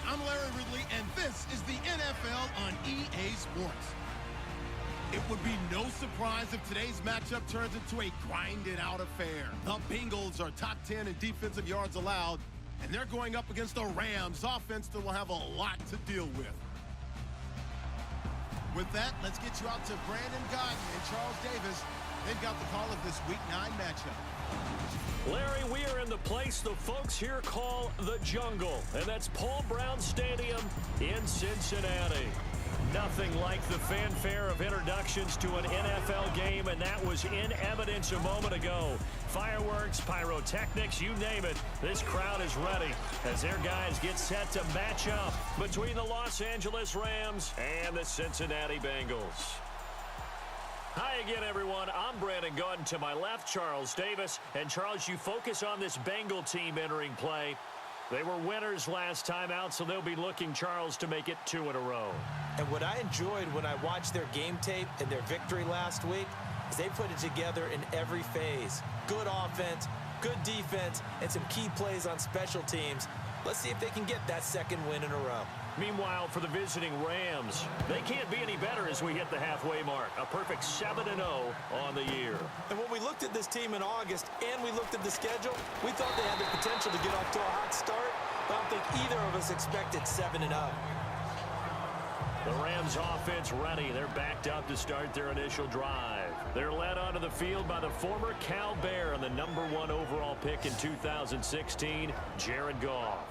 I'm Larry Ridley, and this is the NFL on EA Sports. It would be no surprise if today's matchup turns into a grinded-out affair. The Bengals are top 10 in defensive yards allowed, and they're going up against the Rams offense that will have a lot to deal with. With that, let's get you out to Brandon Gaudin and Charles Davis. They've got the call of this Week 9 matchup. Larry, we are in the place the folks here call the Jungle, and that's Paul Brown Stadium in Cincinnati. Nothing like the fanfare of introductions to an NFL game, and that was in evidence a moment ago. Fireworks, pyrotechnics, you name it, this crowd is ready as their guys get set to match up between the Los Angeles Rams and the Cincinnati Bengals. Hi again, everyone. I'm Brandon Gaudin. To my left, Charles Davis. And, Charles, you focus on this Bengal team entering play. They were winners last time out, so they'll be looking, Charles, to make it 2 in a row. And what I enjoyed when I watched their game tape and their victory last week is they put it together in every phase. Good offense, good defense, and some key plays on special teams. Let's see if they can get that second win in a row. Meanwhile, for the visiting Rams, they can't be any better as we hit the halfway mark. A perfect 7-0 on the year. And when we looked at this team in August and we looked at the schedule, we thought they had the potential to get off to a hot start, but I don't think either of us expected 7-0. The Rams offense ready. They're backed up to start their initial drive. They're led onto the field by the former Cal Bear and the #1 overall pick in 2016, Jared Goff.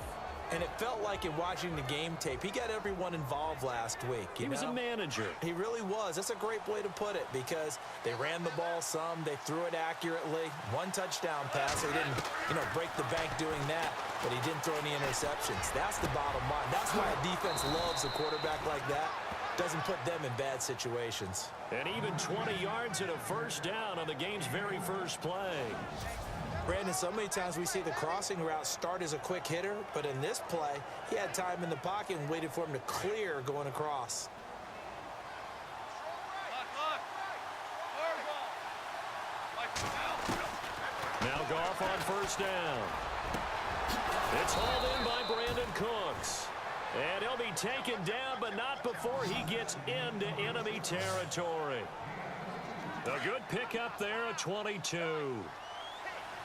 And it felt like in watching the game tape, he got everyone involved last week. He was a manager. He really was. That's a great way to put it because they ran the ball some, they threw it accurately. 1 touchdown pass. They didn't, break the bank doing that, but he didn't throw any interceptions. That's the bottom line. That's why a defense loves a quarterback like that. Doesn't put them in bad situations. And even 20 yards and a first down on the game's very first play. Brandon, so many times we see the crossing route start as a quick hitter, but in this play, he had time in the pocket and waited for him to clear going across. Now Goff on first down. It's hauled in by Brandon Cooks. And he'll be taken down, but not before he gets into enemy territory. A good pickup there, a 22.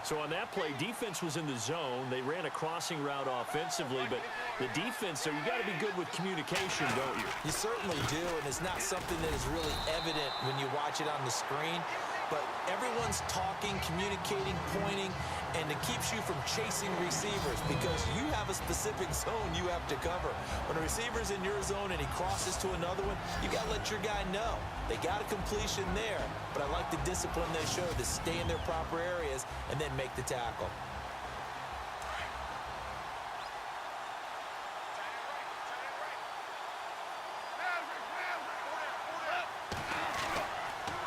So on that play, defense was in the zone. They ran a crossing route offensively, but the defense, so you got to be good with communication, don't you? You certainly do, and it's not something that is really evident when you watch it on the screen. But everyone's talking, communicating, pointing, and it keeps you from chasing receivers because you have a specific zone you have to cover. When a receiver's in your zone and he crosses to another one, you got to let your guy know. They got a completion there, but I like the discipline they showed to stay in their proper areas and then make the tackle.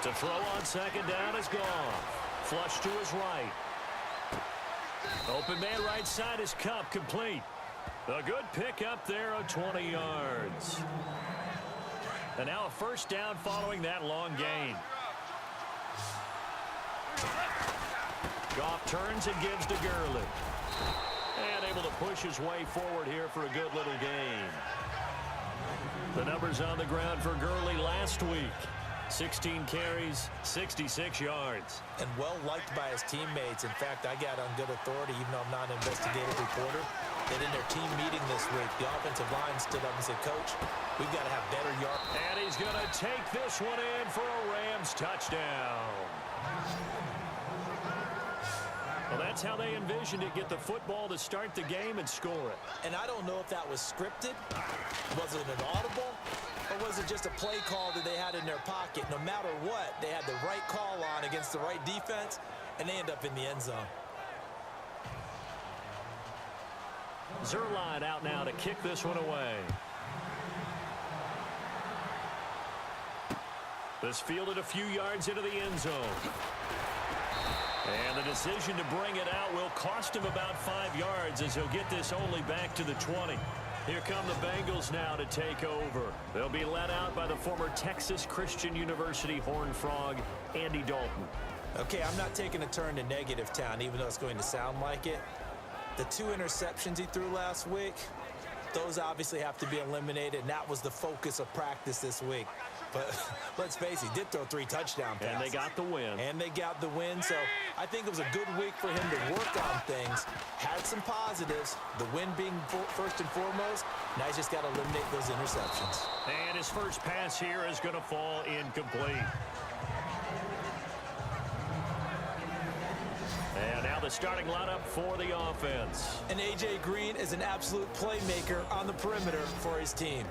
To throw on second down is Goff. Flush to his right. Open man right side is Cup, complete. A good pick up there of 20 yards. And now a first down following that long gain. Goff turns and gives to Gurley. And able to push his way forward here for a good little gain. The numbers on the ground for Gurley last week. 16 carries, 66 yards. And well-liked by his teammates. In fact, I got on good authority, even though I'm not an investigative reporter, that in their team meeting this week, the offensive line stood up and said, Coach, we've got to have better yards. And he's going to take this one in for a Rams touchdown. Well, that's how they envisioned it, get the football to start the game and score it. And I don't know if that was scripted. Was it an audible? Or was it just a play call that they had in their pocket? No matter what, they had the right call on against the right defense, and they end up in the end zone. Zerline out now to kick this one away. This fielded a few yards into the end zone. And the decision to bring it out will cost him about 5 yards as he'll get this only back to the 20. Here come the Bengals now to take over. They'll be led out by the former Texas Christian University Horned Frog, Andy Dalton. Okay, I'm not taking a turn to negative town, even though it's going to sound like it. The 2 interceptions he threw last week, those obviously have to be eliminated, and that was the focus of practice this week. But let's face it, he did throw 3 touchdown passes. And they got the win. And they got the win, so I think it was a good week for him to work on things. Had some positives, the win being first and foremost. Now he's just got to eliminate those interceptions. And his first pass here is going to fall incomplete. And now the starting lineup for the offense. And A.J. Green is an absolute playmaker on the perimeter for his team.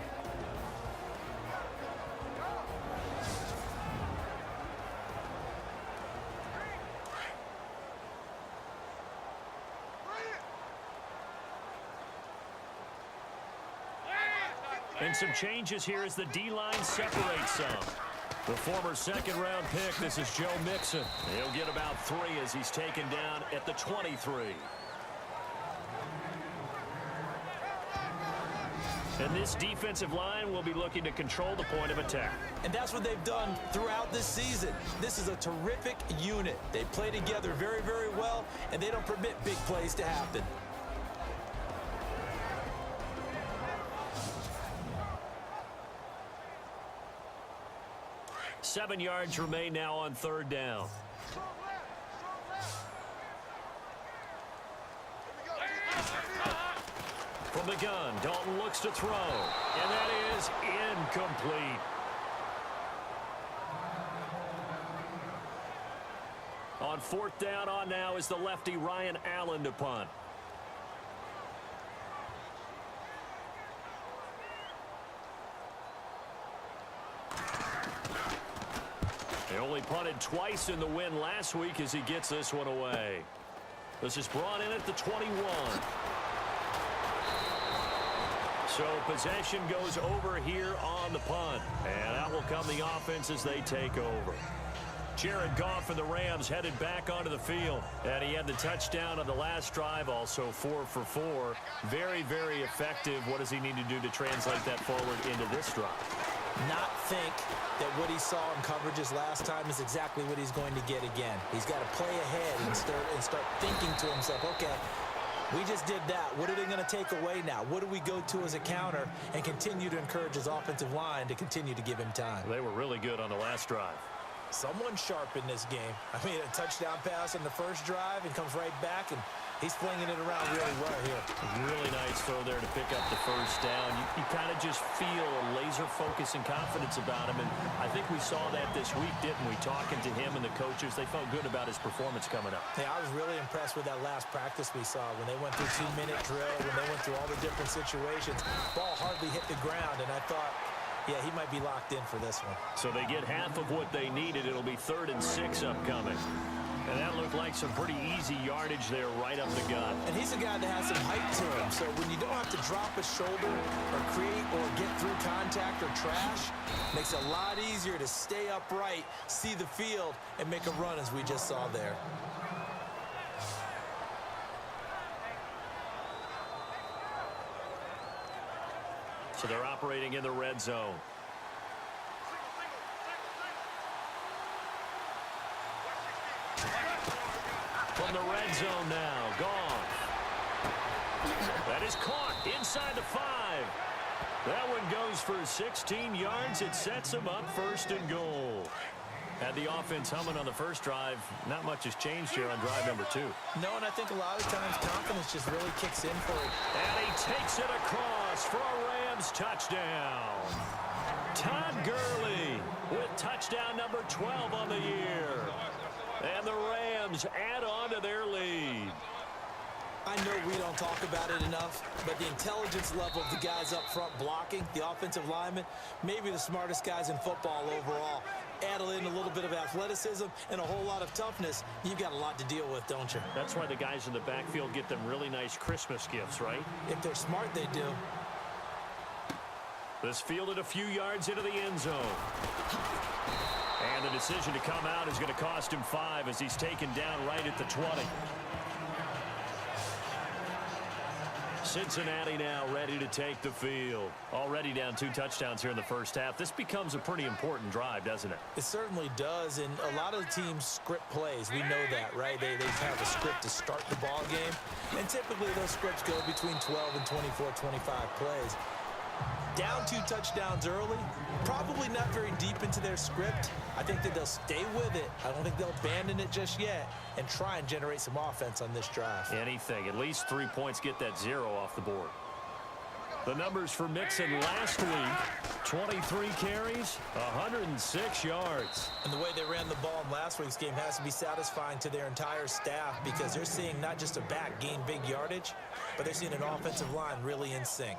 And some changes here as the D-line separates some. The former second-round pick, this is Joe Mixon. He'll get about 3 as he's taken down at the 23. And this defensive line will be looking to control the point of attack. And that's what they've done throughout this season. This is a terrific unit. They play together very, very well, and they don't permit big plays to happen. Seven yards remain now on third down. From the gun, Dalton looks to throw, and that is incomplete. On fourth down on now is the lefty Ryan Allen to punt. He only punted twice in the win last week as he gets this one away. This is brought in at the 21. So possession goes over here on the punt. And out will come the offense as they take over. Jared Goff for the Rams headed back onto the field. And he had the touchdown on the last drive, also 4 for 4. Very, very effective. What does he need to do to translate that forward into this drive? Not think that what he saw in coverages last time is exactly what he's going to get again. He's got to play ahead and start thinking to himself, okay, we just did that. What are they going to take away now? What do we go to as a counter? And continue to encourage his offensive line to continue to give him time. They were really good on the last drive. Someone sharp in this game. I mean, a touchdown pass on the first drive and comes right back, and he's flinging it around really well here. Really nice throw there to pick up the first down. You kind of just feel a laser focus and confidence about him, and I think we saw that this week, didn't we? Talking to him and the coaches, they felt good about his performance coming up. Yeah, I was really impressed with that last practice we saw when they went through 2-minute drill, when they went through all the different situations. Ball hardly hit the ground, and I thought, yeah, he might be locked in for this one. So they get half of what they needed. It'll be 3rd and 6 upcoming. And that looked like some pretty easy yardage there right up the gut. And he's a guy that has some height to him. So when you don't have to drop a shoulder or create or get through contact or trash, makes it a lot easier to stay upright, see the field, and make a run as we just saw there. So they're operating in the red zone. From the red zone now, Goff. That is caught inside the 5. That one goes for 16 yards. It sets him up 1st and goal. Had the offense humming on the first drive. Not much has changed here on drive number 2. No, and I think a lot of times confidence just really kicks in for him. And he takes it across for a Rams touchdown. Todd Gurley with touchdown number 12 on the year. And the Rams add on to their lead. I know we don't talk about it enough, but the intelligence level of the guys up front blocking, the offensive linemen, maybe the smartest guys in football overall. Add in a little bit of athleticism and a whole lot of toughness, you've got a lot to deal with, don't you? That's why the guys in the backfield get them really nice Christmas gifts, right? If they're smart, they do. This fielded a few yards into the end zone. And the decision to come out is going to cost him 5 as he's taken down right at the 20. Cincinnati now ready to take the field. Already down 2 touchdowns here in the first half. This becomes a pretty important drive, doesn't it? It certainly does, and a lot of teams script plays. We know that, right? They have a script to start the ball game, and typically those scripts go between 12 and 24, 25 plays. Down 2 touchdowns early, probably not very deep into their script. I think that they'll stay with it. I don't think they'll abandon it just yet and try and generate some offense on this drive. Anything. At least 3 points, get that 0 off the board. The numbers for Mixon last week, 23 carries, 106 yards. And the way they ran the ball in last week's game has to be satisfying to their entire staff because they're seeing not just a back gain big yardage, but they're seeing an offensive line really in sync.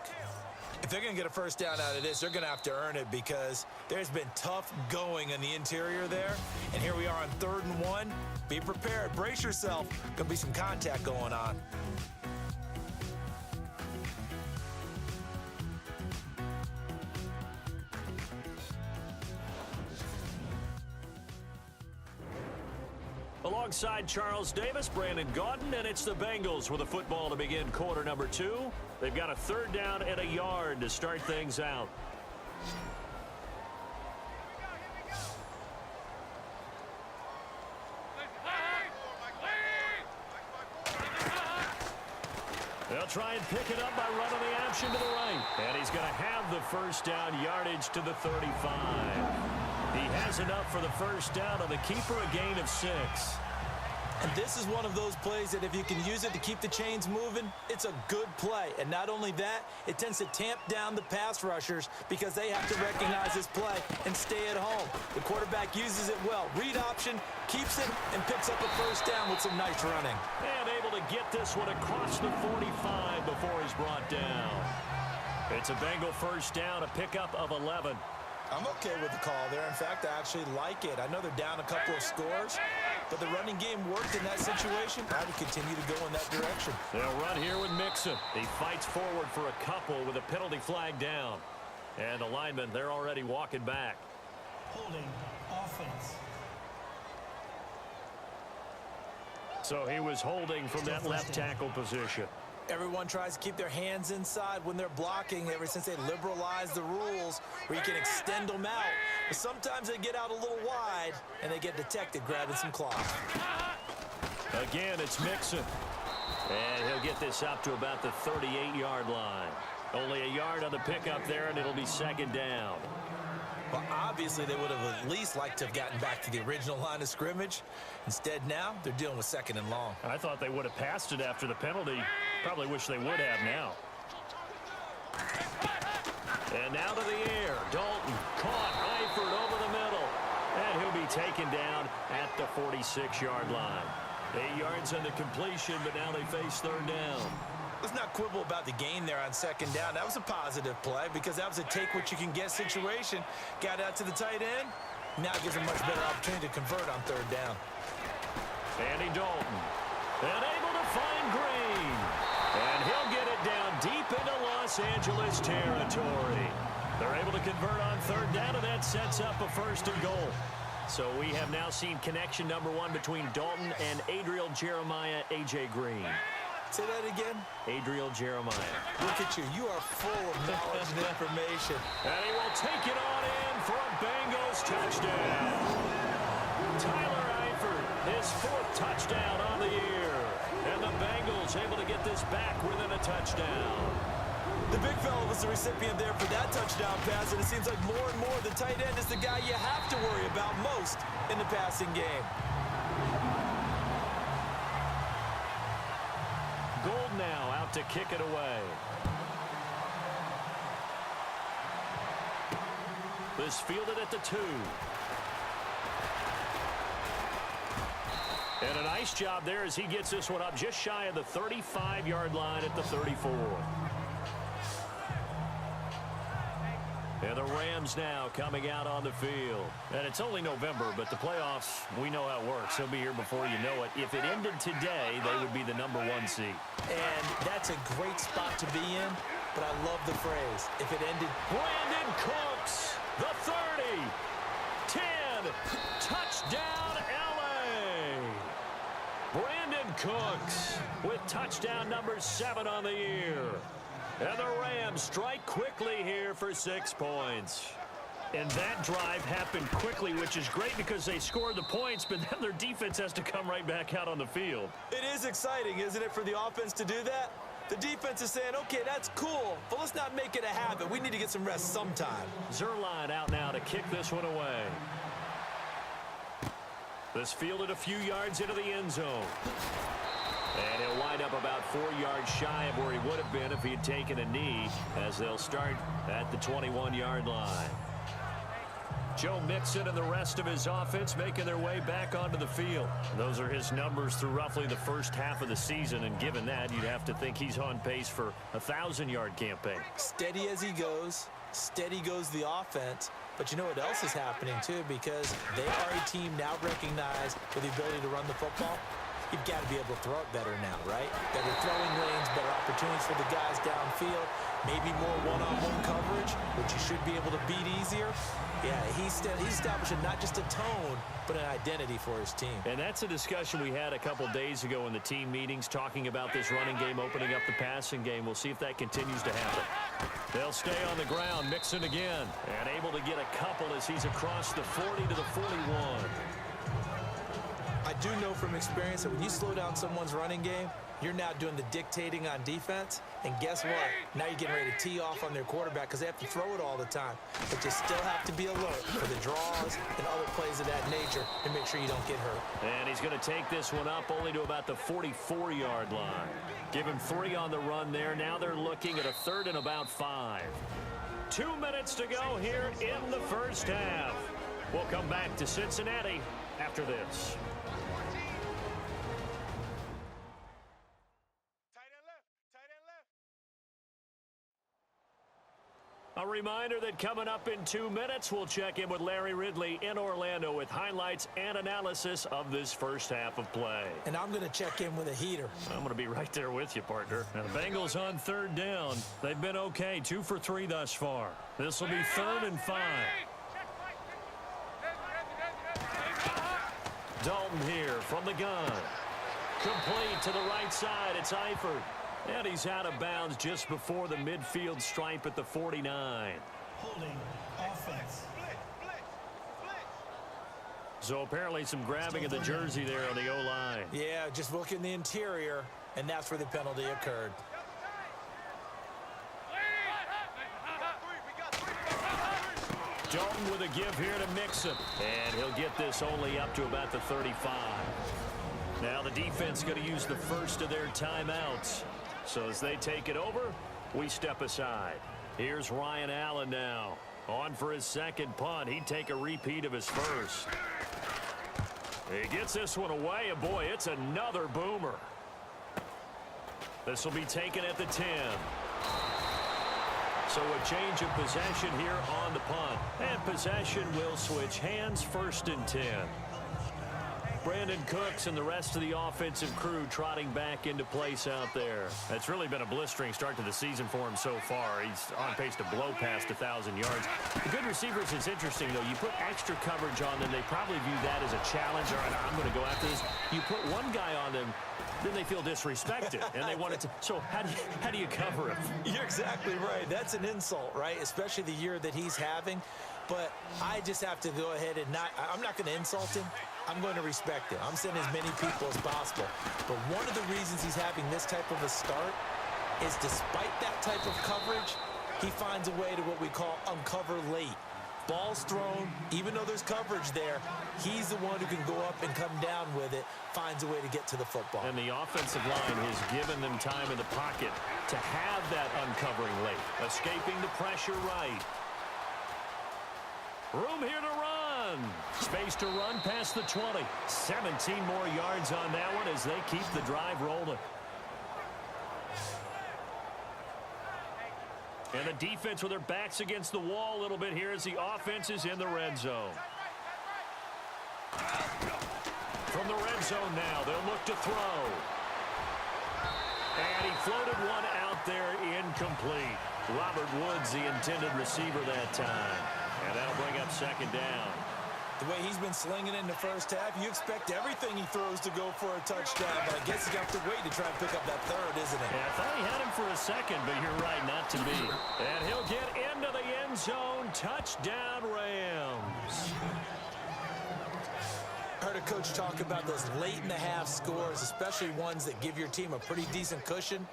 If they're going to get a first down out of this, they're going to have to earn it because there's been tough going in the interior there. And here we are on 3rd and 1. Be prepared. Brace yourself. Going to be some contact going on. Alongside Charles Davis, Brandon Gaudin, and it's the Bengals with a football to begin quarter number 2. They've got a 3rd down and a yard to start things out. They'll try and pick it up by running the option to the right. And he's going to have the first down yardage to the 35. He has enough for the first down on the keeper, a gain of 6. And this is one of those plays that if you can use it to keep the chains moving, it's a good play. And not only that, it tends to tamp down the pass rushers because they have to recognize this play and stay at home. The quarterback uses it well. Read option, keeps it, and picks up a first down with some nice running. And able to get this one across the 45 before he's brought down. It's a Bengal first down, a pickup of 11. I'm okay with the call there. In fact, I actually like it. I know they're down a couple of scores, but the running game worked in that situation. I would continue to go in that direction. They'll run here with Mixon. He fights forward for a couple with a penalty flag down. And the linemen, they're already walking back. Holding offense. So he was holding from that left tackle position. Everyone tries to keep their hands inside when they're blocking ever since they liberalized the rules where you can extend them out. But sometimes they get out a little wide and they get detected grabbing some cloth. Again, it's Mixon. And he'll get this up to about the 38-yard line. Only a yard on the pickup there, and it'll be 2nd down. Well, obviously, they would have at least liked to have gotten back to the original line of scrimmage. Instead, now, they're dealing with 2nd and long. I thought they would have passed it after the penalty. Probably wish they would have now. And now to the air. Dalton caught Eifert over the middle. And he'll be taken down at the 46-yard line. 8 yards on the completion, but now they face 3rd down. Let's not quibble about the gain there on 2nd down. That was a positive play because that was a take-what-you-can-get situation. Got out to the tight end. Now it gives a much better opportunity to convert on 3rd down. Andy Dalton. And able to find Green. And he'll get it down deep into Los Angeles territory. They're able to convert on 3rd down, and that sets up a 1st and goal. So we have now seen connection number 1 between Dalton and Adriel Jeremiah, A.J. Green. Say that again. Adriel Jeremiah. Look at you. You are full of knowledge and information. And he will take it on in for a Bengals touchdown. Tyler Eifert, his 4th touchdown on the year. And the Bengals able to get this back within a touchdown. The big fella was the recipient there for that touchdown pass, and it seems like more and more the tight end is the guy you have to worry about most in the passing game. Gold now out to kick it away. This fielded at the 2. And a nice job there as he gets this one up just shy of the 35-yard line at the 34. And the Rams now coming out on the field. And it's only November, but the playoffs, we know how it works. They'll be here before you know it. If it ended today, they would be the number 1 seed. And that's a great spot to be in, but I love the phrase. If it ended... Brandon Cooks, the 30, 10, touchdown, L.A. Brandon Cooks with touchdown number 7 on the year. And the Rams strike quickly here for 6 points. And that drive happened quickly, which is great because they scored the points, but then their defense has to come right back out on the field. It is exciting, isn't it, for the offense to do that? The defense is saying, okay, that's cool, but let's not make it a habit. We need to get some rest sometime. Zerline out now to kick this one away. This fielded a few yards into the end zone. And he'll wind up about 4 yards shy of where he would have been if he had taken a knee, as they'll start at the 21-yard line. Joe Mixon and the rest of his offense making their way back onto the field. Those are his numbers through roughly the first half of the season, and given that, you'd have to think he's on pace for a 1,000-yard campaign. Steady as he goes, steady goes the offense. But you know what else is happening, too, because they are a team now recognized for the ability to run the football. You've got to be able to throw it better now, right? Better throwing lanes, better opportunities for the guys downfield, maybe more one-on-one coverage, which you should be able to beat easier. Yeah, he's establishing not just a tone, but an identity for his team. And that's a discussion we had a couple days ago in the team meetings, talking about this running game opening up the passing game. We'll see if that continues to happen. They'll stay on the ground, Mixon again, and able to get a couple as he's across the 40 to the 41. I do know from experience that when you slow down someone's running game, you're now doing the dictating on defense. And guess what? Now you're getting ready to tee off on their quarterback because they have to throw it all the time. But you still have to be alert for the draws and other plays of that nature and make sure you don't get hurt. And he's going to take this one up only to about the 44-yard line. Give him 3 on the run there. Now they're looking at a 3rd and about 5. 2 minutes to go here in the first half. We'll come back to Cincinnati after this. A reminder that coming up in 2 minutes, we'll check in with Larry Ridley in Orlando with highlights and analysis of this first half of play. And I'm going to check in with a heater. I'm going to be right there with you, partner. Now, the Bengals on 3rd down. They've been okay, 2 for 3 thus far. This will be 3rd and 5. Dalton here from the gun. Complete to the right side. It's Eifert. And he's out of bounds just before the midfield stripe at the 49. Holding offense. So apparently some grabbing of the jersey there on the O-line. Yeah, just look in the interior, and that's where the penalty occurred. Dalton with a give here to Mixon. And he'll get this only up to about the 35. Now the defense going to use the first of their timeouts. So as they take it over, we step aside. Here's Ryan Allen now. On for his second punt. He'd take a repeat of his first. He gets this one away, and boy, it's another boomer. This will be taken at the 10. So a change of possession here on the punt. And possession will switch hands, 1st and 10. Brandon Cooks and the rest of the offensive crew trotting back into place out there. It's really been a blistering start to the season for him so far. He's on pace to blow past 1,000 yards. The good receivers is interesting, though. You put extra coverage on them, they probably view that as a challenge. All right, I'm going to go after this. You put one guy on them, then they feel disrespected, and they want it to. So how do you cover him? You're exactly right. That's an insult, right? Especially the year that he's having. But I just have to go ahead and I'm not going to insult him. I'm going to respect him. I'm sending as many people as possible. But one of the reasons he's having this type of a start is despite that type of coverage, he finds a way to what we call uncover late. Ball's thrown, even though there's coverage there, he's the one who can go up and come down with it, finds a way to get to the football. And the offensive line has given them time in the pocket to have that uncovering late. Escaping the pressure right. Room here to run. Space to run past the 20. 17 more yards on that one as they keep the drive rolling. And the defense with their backs against the wall a little bit here as the offense is in the red zone. From the red zone now, they'll look to throw. And he floated one out there incomplete. Robert Woods, the intended receiver that time. And that'll bring up 2nd down. The way he's been slinging in the first half, you expect everything he throws to go for a touchdown. But I guess he's got to wait to try and pick up that third, isn't it? Yeah, I thought he had him for a second, but you're right, not to be. And he'll get into the end zone. Touchdown, Rams. I heard a coach talk about those late-in-the-half scores, especially ones that give your team a pretty decent cushion.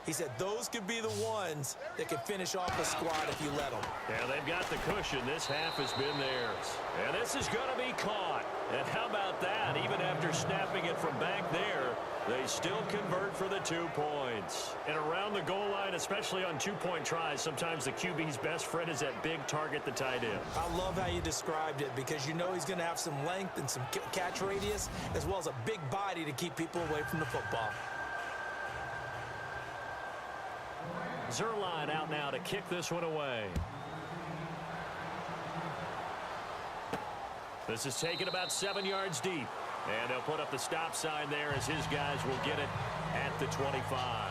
He said those could be the ones that could finish off a squad if you let them. Yeah, they've got the cushion. This half has been theirs. And this is going to be caught. And how about that? Even after snapping it from back there, they still convert for the 2 points. And around the goal line, especially on two-point tries, sometimes the QB's best friend is that big target, the tight end. I love how you described it because you know he's going to have some length and some catch radius as well as a big body to keep people away from the football. Zerline out now to kick this one away. This is taken about 7 yards deep. And they'll put up the stop sign there as his guys will get it at the 25.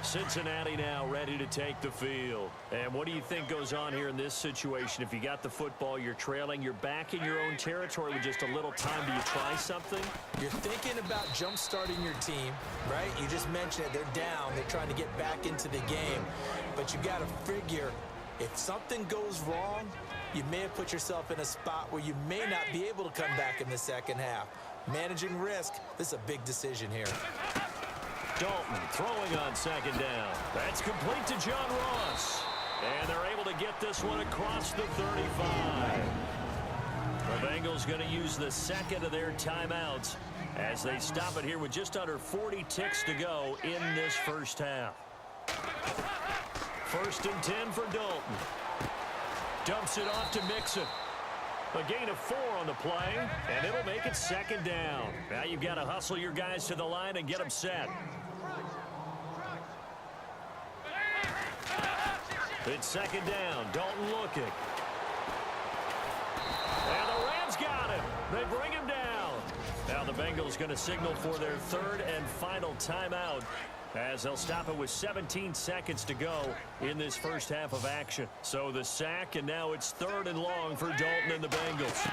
Cincinnati now ready to take the field. And what do you think goes on here in this situation? If you got the football, you're trailing, you're back in your own territory with just a little time. Do you try something? You're thinking about jump-starting your team, right? You just mentioned it. They're down. They're trying to get back into the game. But you got to figure if something goes wrong, you may have put yourself in a spot where you may not be able to come back in the second half. Managing risk, this is a big decision here. Dalton throwing on second down. That's complete to John Ross. And they're able to get this one across the 35. The Bengals going to use the second of their timeouts as they stop it here with just under 40 ticks to go in this first half. 1st and 10 for Dalton. Dumps it off to Mixon. A gain of 4 on the play, and it'll make it second down. Now you've got to hustle your guys to the line and get them set. It's second down. Dalton looking. And the Rams got him. They bring him down. Now the Bengals going to signal for their 3rd and final timeout as they'll stop it with 17 seconds to go in this first half of action. So the sack, and now it's 3rd and long for Dalton and the Bengals.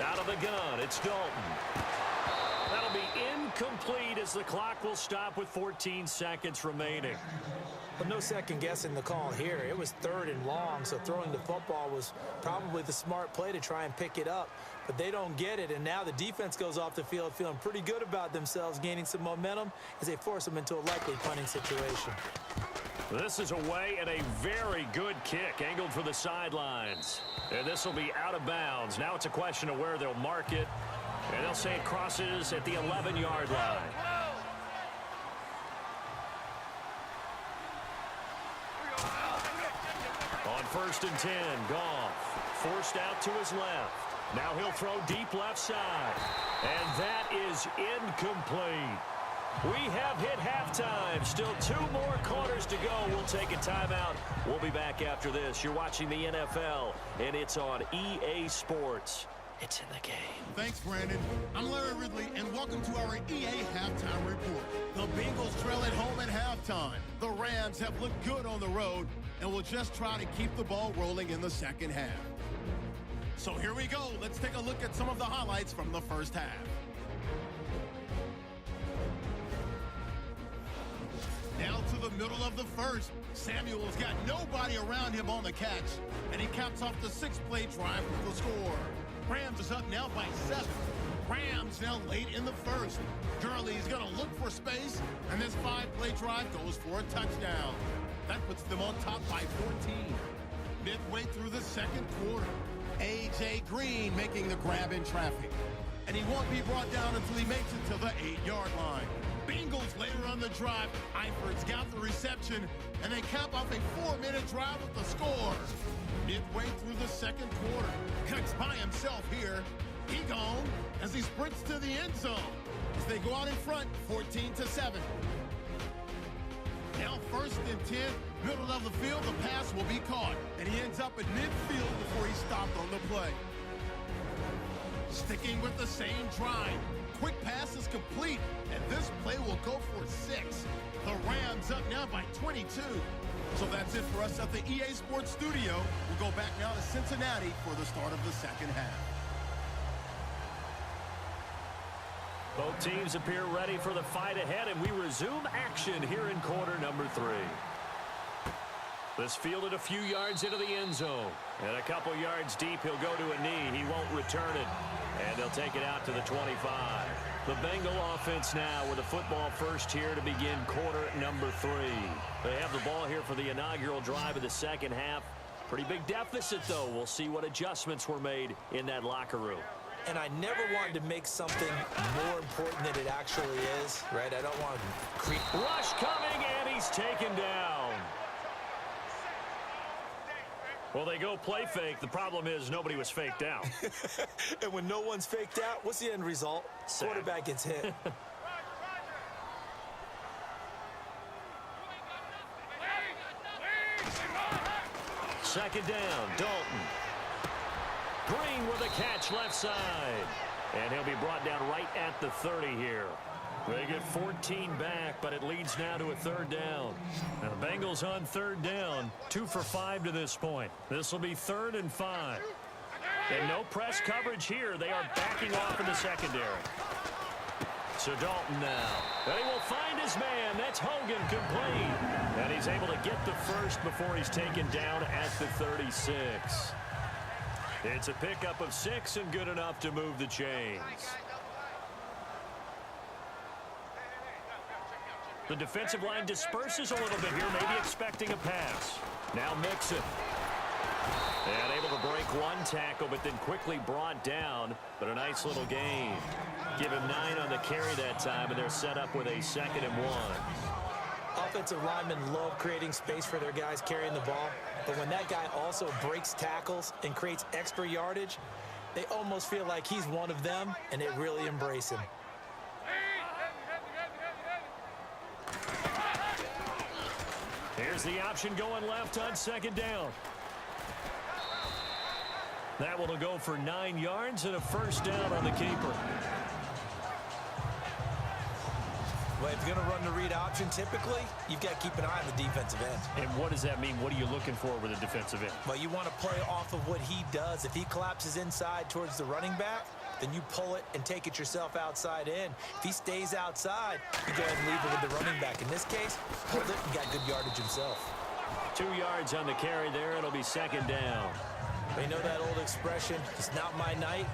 Out of the gun, it's Dalton. That'll be incomplete as the clock will stop with 14 seconds remaining. But no second guessing the call here. It was 3rd and long, so throwing the football was probably the smart play to try and pick it up. But they don't get it, and now the defense goes off the field feeling pretty good about themselves, gaining some momentum as they force them into a likely punting situation. This is away and a very good kick, angled for the sidelines. And this will be out of bounds. Now it's a question of where they'll mark it, and they'll say it crosses at the 11-yard line. On 1st and 10, Goff forced out to his left. Now he'll throw deep left side. And that is incomplete. We have hit halftime. Still 2 more quarters to go. We'll take a timeout. We'll be back after this. You're watching the NFL, and it's on EA Sports. It's in the game. Thanks, Brandon. I'm Larry Ridley, and welcome to our EA Halftime Report. The Bengals trail at home at halftime. The Rams have looked good on the road and will just try to keep the ball rolling in the second half. So here we go. Let's take a look at some of the highlights from the first half. Down to the middle of the first. Samuel's got nobody around him on the catch, and he caps off the 6-play drive with the score. Rams is up now by 7. Rams now late in the first. Gurley's going to look for space, and this 5-play drive goes for a touchdown. That puts them on top by 14. Midway through the second quarter, A.J. Green making the grab in traffic. And he won't be brought down until he makes it to the 8-yard line. Bengals later on the drive. Eifert's got the reception, and they cap off a 4-minute drive with the score. Midway through the second quarter, Cook's by himself here. He gone as he sprints to the end zone as they go out in front, 14-7. Now 1st and 10, middle of the field, the pass will be caught, and he ends up at midfield before he stopped on the play. Sticking with the same drive, quick pass is complete, and this play will go for 6. The Rams up now by 22. So that's it for us at the EA Sports Studio. We'll go back now to Cincinnati for the start of the second half. Both teams appear ready for the fight ahead, and we resume action here in quarter number 3. This fielded a few yards into the end zone. And a couple yards deep, he'll go to a knee. He won't return it. And they'll take it out to the 25. The Bengal offense now with a football first here to begin quarter number 3. They have the ball here for the inaugural drive of the second half. Pretty big deficit, though. We'll see what adjustments were made in that locker room. And I never wanted to make something more important than it actually is, right? I don't want to creep. Rush coming, and he's taken down. Well, they go play fake. The problem is nobody was faked out. And when no one's faked out, what's the end result? Sack. Quarterback gets hit. Second down, Dalton. Green with a catch left side. And he'll be brought down right at the 30 here. They get 14 back, but it leads now to a third down. Now the Bengals on third down, 2 for 5 to this point. This will be 3rd and 5. And no press coverage here. They are backing off in the secondary. So Dalton now. They will find his man. That's Hogan complete. And he's able to get the first before he's taken down at the 36. It's a pickup of 6 and good enough to move the chains. The defensive line disperses a little bit here, maybe expecting a pass. Now Mixon. And able to break one tackle, but then quickly brought down. But a nice little gain. Give him 9 on the carry that time, and they're set up with a 2nd and 1. Offensive linemen love creating space for their guys carrying the ball. But when that guy also breaks tackles and creates extra yardage, they almost feel like he's one of them, and they really embrace him. Here's the option going left on 2nd down. That one will go for 9 yards and a first down on the keeper. Well, if you're going to run the read option, typically, you've got to keep an eye on the defensive end. And what does that mean? What are you looking for with a defensive end? Well, you want to play off of what he does. If he collapses inside towards the running back, then you pull it and take it yourself outside in. If he stays outside, you go ahead and leave it with the running back. In this case, pulled it and got good yardage himself. 2 yards on the carry there. It'll be 2nd down. You know that old expression, it's not my night?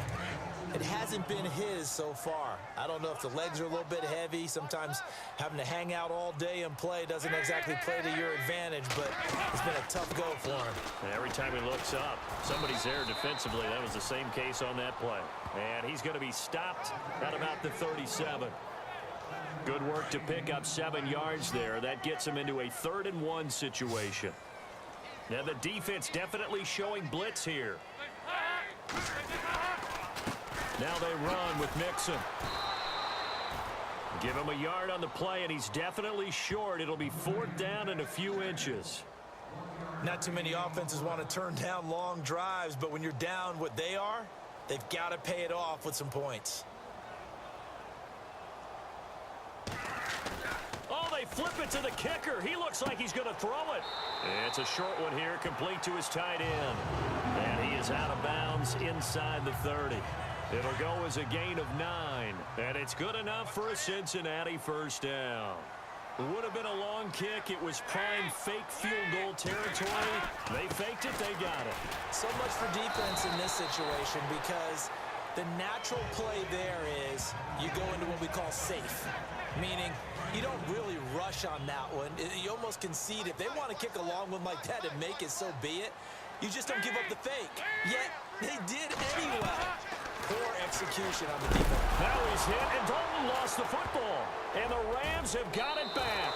It hasn't been his so far. I don't know if the legs are a little bit heavy. Sometimes having to hang out all day and play doesn't exactly play to your advantage, but it's been a tough go for him. And every time he looks up, somebody's there defensively. That was the same case on that play. And he's going to be stopped at about the 37. Good work to pick up 7 yards there. That gets him into a 3rd and 1 situation. Now the defense definitely showing blitz here. Now they run with Mixon. Give him a yard on the play, and he's definitely short. It'll be 4th down and a few inches. Not too many offenses want to turn down long drives, but when you're down what they are, they've got to pay it off with some points. Oh, they flip it to the kicker. He looks like he's going to throw it. It's a short one here, complete to his tight end. And he is out of bounds inside the 30. It'll go as a gain of 9. And it's good enough for a Cincinnati first down. Would have been a long kick. It was prime fake field goal territory. They faked it. They got it. So much for defense in this situation because the natural play there is you go into what we call safe, meaning you don't really rush on that one. You almost concede. If they want to kick a long one like that and make it, so be it. You just don't give up the fake. Yet they did anyway. Poor execution on the defense. Now he's hit, and Dalton lost the football. And the Rams have got it back.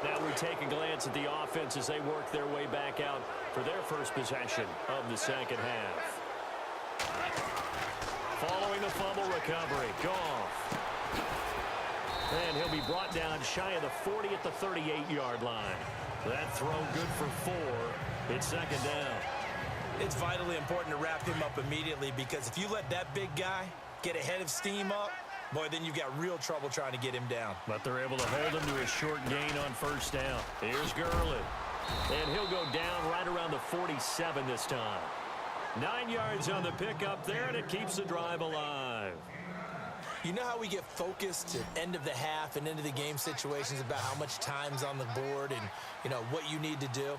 Now we take a glance at the offense as they work their way back out for their first possession of the second half. Following the fumble recovery, Goff. And he'll be brought down shy of the 40 at the 38-yard line. That throw good for 4. It's 2nd down. It's vitally important to wrap him up immediately because if you let that big guy get a head of steam up, Boy, then you've got real trouble trying to get him down. But they're able to hold him to a short gain on first down. Here's Gurley. And he'll go down right around the 47 this time. 9 yards on the pickup there, and it keeps the drive alive. You know how we get focused at end of the half and into the game situations about how much time's on the board and, you know, what you need to do?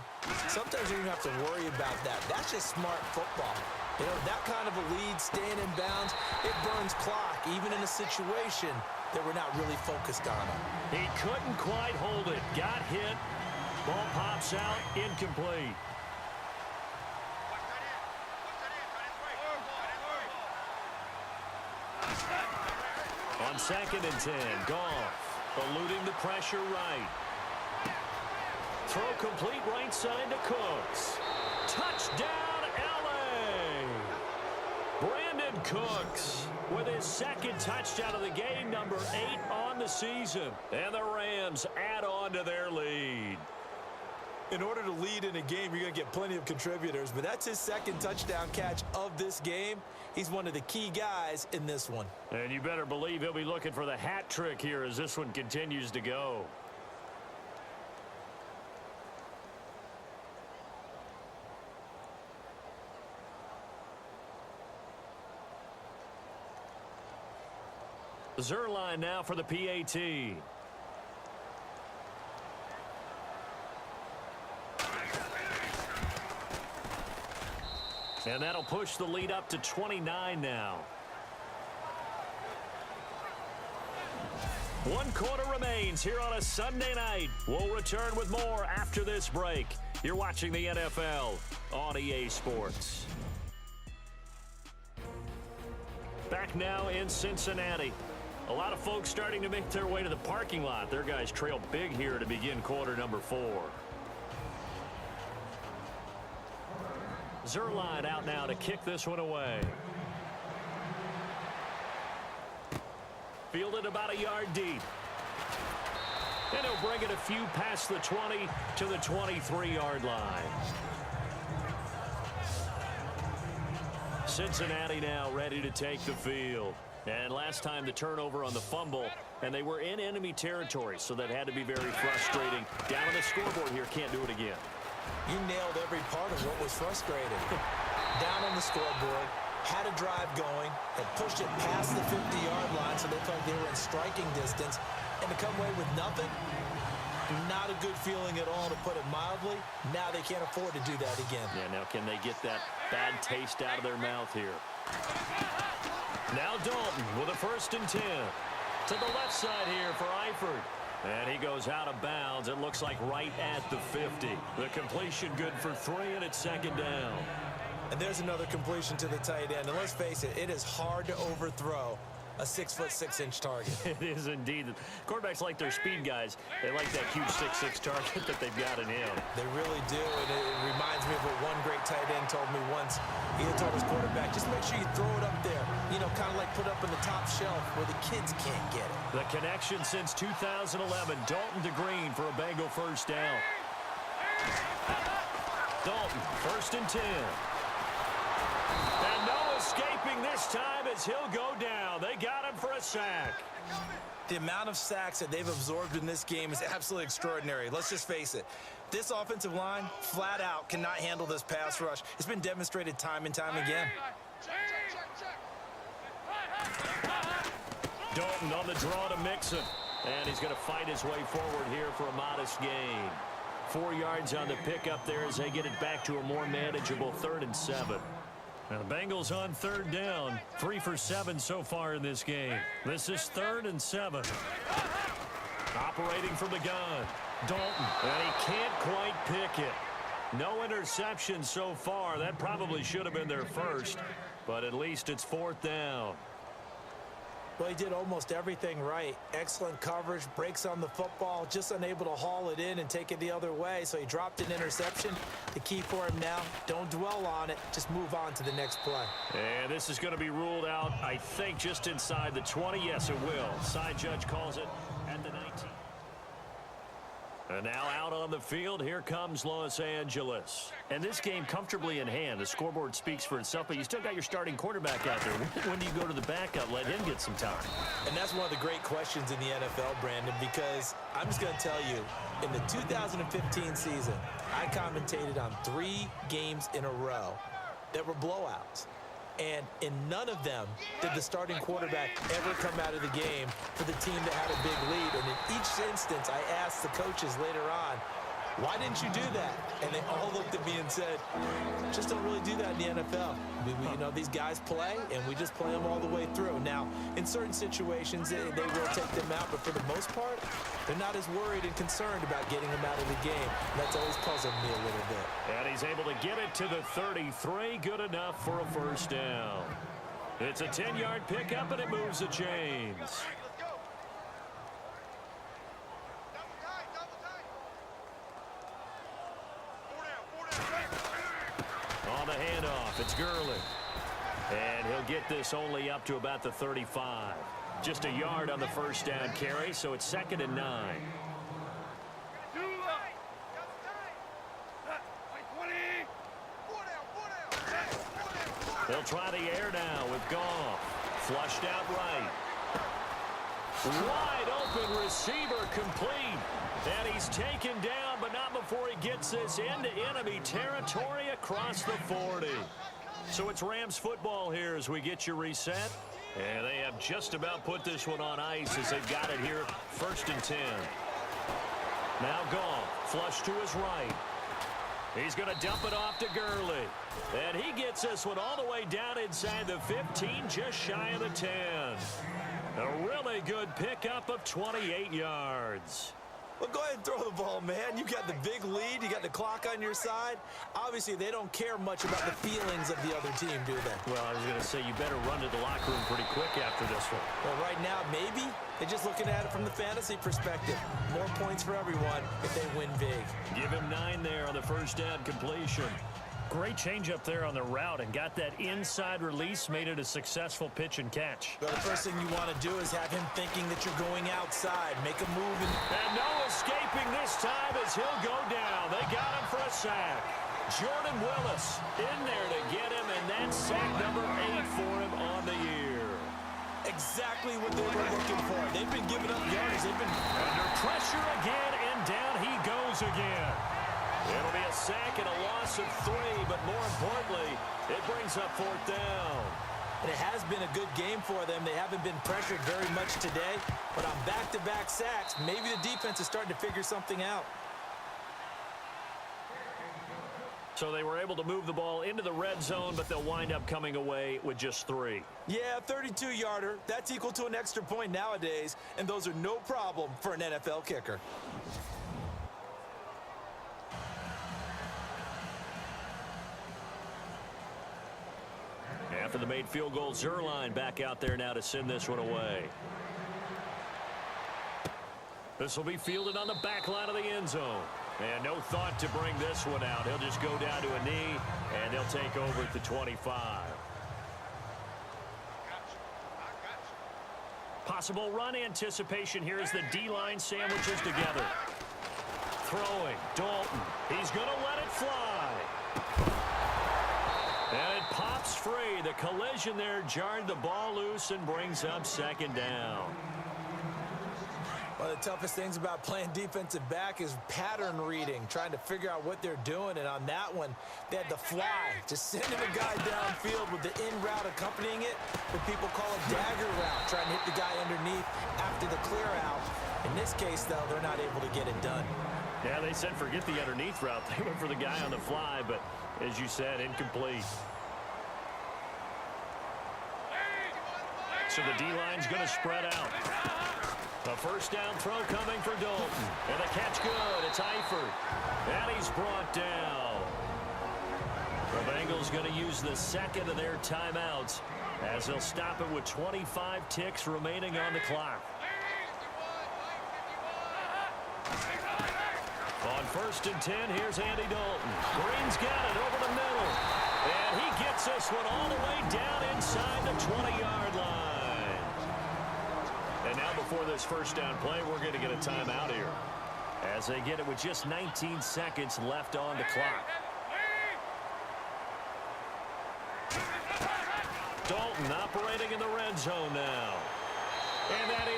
Sometimes you don't have to worry about that. That's just smart football. You know, that kind of a lead, staying in bounds, it burns clock, even in a situation that we're not really focused on it. He couldn't quite hold it. Got hit. Ball pops out, incomplete. On 2nd and 10, Goff eluding the pressure right. Throw complete right side to Cooks. Touchdown, L.A. Brandon Cooks with his 2nd touchdown of the game, number 8 on the season. And the Rams add on to their lead. In order to lead in a game, you're going to get plenty of contributors, but that's his 2nd touchdown catch of this game. He's one of the key guys in this one. And you better believe he'll be looking for the hat trick here as this one continues to go. Zerline now for the PAT. And that'll push the lead up to 29 now. 1 quarter remains here on a Sunday night. We'll return with more after this break. You're watching the NFL on EA Sports. Back now in Cincinnati. A lot of folks starting to make their way to the parking lot. Their guys trail big here to begin quarter number 4. Zerline out now to kick this one away. Fielded about a yard deep. And he'll bring it a few past the 20 to the 23-yard line. Cincinnati now ready to take the field. And last time the turnover on the fumble, and they were in enemy territory, so that had to be very frustrating. Down on the scoreboard here, can't do it again. You nailed every part of what was frustrating. Down on the scoreboard, had a drive going, had pushed it past the 50-yard line so they felt like they were in striking distance, and to come away with nothing, not a good feeling at all, to put it mildly. Now they can't afford to do that again. Yeah, now can they get that bad taste out of their mouth here? Now Dalton with a 1st and 10. To the left side here for Eifert. And he goes out of bounds. It looks like right at the 50. The completion good for 3, and it's 2nd down. And there's another completion to the tight end. And let's face it, it is hard to overthrow a 6'6" target. It is indeed. Quarterbacks like their speed guys. They like that huge 6'6" target that they've got in him. They really do, and it reminds me of what one great tight end told me once. He had told his quarterback, just make sure you throw it up there. You know, kind of like put up in the top shelf where the kids can't get it. The connection since 2011. Dalton to Green for a Bengal 1st down. Dalton, 1st and 10. And no escaping this time as he'll go down. They got him for a sack. The amount of sacks that they've absorbed in this game is absolutely extraordinary. Let's just face it. This offensive line, flat out, cannot handle this pass rush. It's been demonstrated time and time again. Dalton on the draw to Mixon. And he's going to fight his way forward here for a modest gain. 4 yards on the pickup there as they get it back to a more manageable 3rd and 7. Now the Bengals on 3rd down. 3 for 7 so far in this game. This is 3rd and 7. Operating from the gun. Dalton. And he can't quite pick it. No interception so far. That probably should have been their first. But at least it's 4th down. Well, he did almost everything right. Excellent coverage, breaks on the football, just unable to haul it in and take it the other way. So he dropped an interception. The key for him now, don't dwell on it. Just move on to the next play. And this is going to be ruled out, I think, just inside the 20. Yes, it will. Side judge calls it at the 19. And now out on the field, here comes Los Angeles. And this game comfortably in hand. The scoreboard speaks for itself, but you still got your starting quarterback out there. When do you go to the backup? Let him get some time. And that's one of the great questions in the NFL, Brandon, because I'm just going to tell you, in the 2015 season, I commentated on 3 games in a row that were blowouts. And in none of them did the starting quarterback ever come out of the game for the team that had a big lead. And in each instance, I asked the coaches later on, why didn't you do that? And they all looked at me and said, just don't really do that in the NFL. You know, these guys play, and we just play them all the way through. Now, in certain situations, they will take them out, but for the most part, they're not as worried and concerned about getting them out of the game. And that's always puzzled me a little bit. And he's able to get it to the 33, good enough for a first down. It's a 10-yard pickup, and it moves the chains. On the handoff, it's Gurley. And he'll get this only up to about the 35. Just a yard on the first down carry, so it's 2nd and 9. They'll try the air now with Goff. Flushed out right. Wide open receiver complete. And he's taken down, but not before he gets this into enemy territory across the 40. So it's Rams football here as we get you reset. And they have just about put this one on ice as they've got it here, 1st and 10. Now Goff, flush to his right. He's going to dump it off to Gurley. And he gets this one all the way down inside the 15, just shy of the 10. A really good pickup of 28 yards. Well, go ahead and throw the ball, man. You got the big lead. You got the clock on your side. Obviously, they don't care much about the feelings of the other team, do they? Well, I was going to say, you better run to the locker room pretty quick after this one. Well, right now, maybe. They're just looking at it from the fantasy perspective. More points for everyone if they win big. Give him 9 there on the first down completion. Great change up there on the route and got that inside release, made it a successful pitch and catch. Well, the first thing you want to do is have him thinking that you're going outside. Make a move. And no escaping this time as he'll go down. They got him for a sack. Jordan Willis in there to get him, and that's sack number 8 for him on the year. Exactly what they were looking for. They've been giving up yards. They've been under pressure again, and down he goes again. It'll be a sack and a loss of 3, but more importantly, it brings up 4th down. And it has been a good game for them. They haven't been pressured very much today, but on back-to-back sacks, maybe the defense is starting to figure something out. So they were able to move the ball into the red zone, but they'll wind up coming away with just 3. Yeah, 32-yarder. That's equal to an extra point nowadays, and those are no problem for an NFL kicker. After the made field goal, Zerline back out there now to send this one away. This will be fielded on the back line of the end zone. And no thought to bring this one out. He'll just go down to a knee, and they'll take over at the 25. Possible run anticipation here as the D-line sandwiches together. Throwing, Dalton. He's going to let it fly. And it pops free. The collision there jarred the ball loose and brings up 2nd down. One of the toughest things about playing defensive back is pattern reading, trying to figure out what they're doing. And on that one, they had the fly, just sending a guy downfield with the in route accompanying it, what people call a dagger route, trying to hit the guy underneath after the clear out. In this case, though, they're not able to get it done. Yeah, they said forget the underneath route. They went for the guy on the fly, but as you said, incomplete. So the D-line's going to spread out. A first down throw coming for Dalton. And the catch good. It's Eifert. And he's brought down. The Bengals going to use the 2nd of their timeouts as they'll stop it with 25 ticks remaining on the clock. On 1st and 10, here's Andy Dalton. Green's got it over the middle. And he gets this one all the way down inside the 20-yard line. And now before this first down play, we're going to get a timeout here as they get it with just 19 seconds left on the clock. Dalton operating in the red zone now.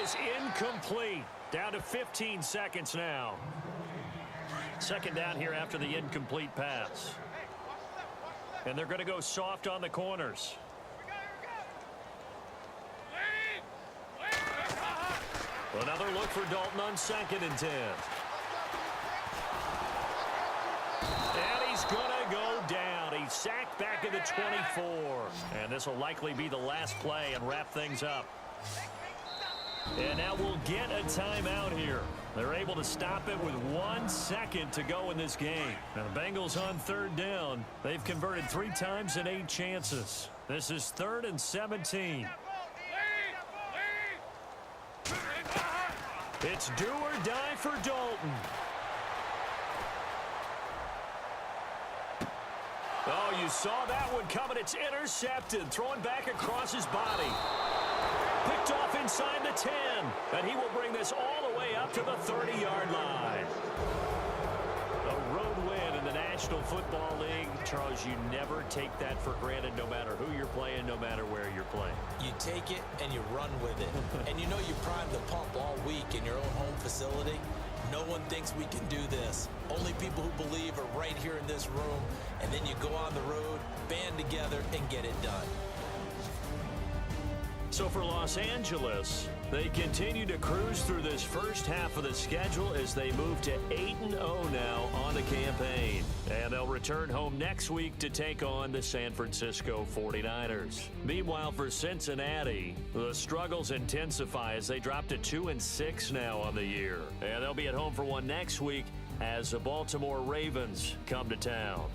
is incomplete. Down to 15 seconds now. Second down here after the incomplete pass. And they're going to go soft on the corners. Another look for Dalton on 2nd and 10. And he's going to go down. He's sacked back at the 24. And this will likely be the last play and wrap things up. And now we'll get a timeout here. They're able to stop it with 1 second to go in this game. Now the Bengals on 3rd down. They've converted 3 times in 8 chances. This is 3rd and 17. It's do or die for Dalton. Oh, you saw that one coming. It's intercepted. Thrown back across his body. Picked off inside the 10. And he will bring this all the way up to the 30-yard line. A road win in the National Football League. Charles, you never take that for granted no matter who you're playing, no matter where you're playing. You take it and you run with it. And you know you primed the pump all week in your own home facility. No one thinks we can do this. Only people who believe are right here in this room. And then you go on the road, band together, and get it done. So for Los Angeles, they continue to cruise through this first half of the schedule as they move to 8-0 now on the campaign. And they'll return home next week to take on the San Francisco 49ers. Meanwhile, for Cincinnati, the struggles intensify as they drop to 2-6 now on the year. And they'll be at home for one next week as the Baltimore Ravens come to town.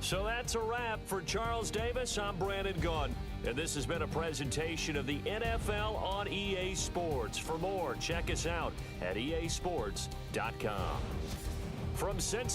So that's a wrap. For Charles Davis, I'm Brandon Gaudin. And this has been a presentation of the NFL on EA Sports. For more, check us out at easports.com. From Cincinnati.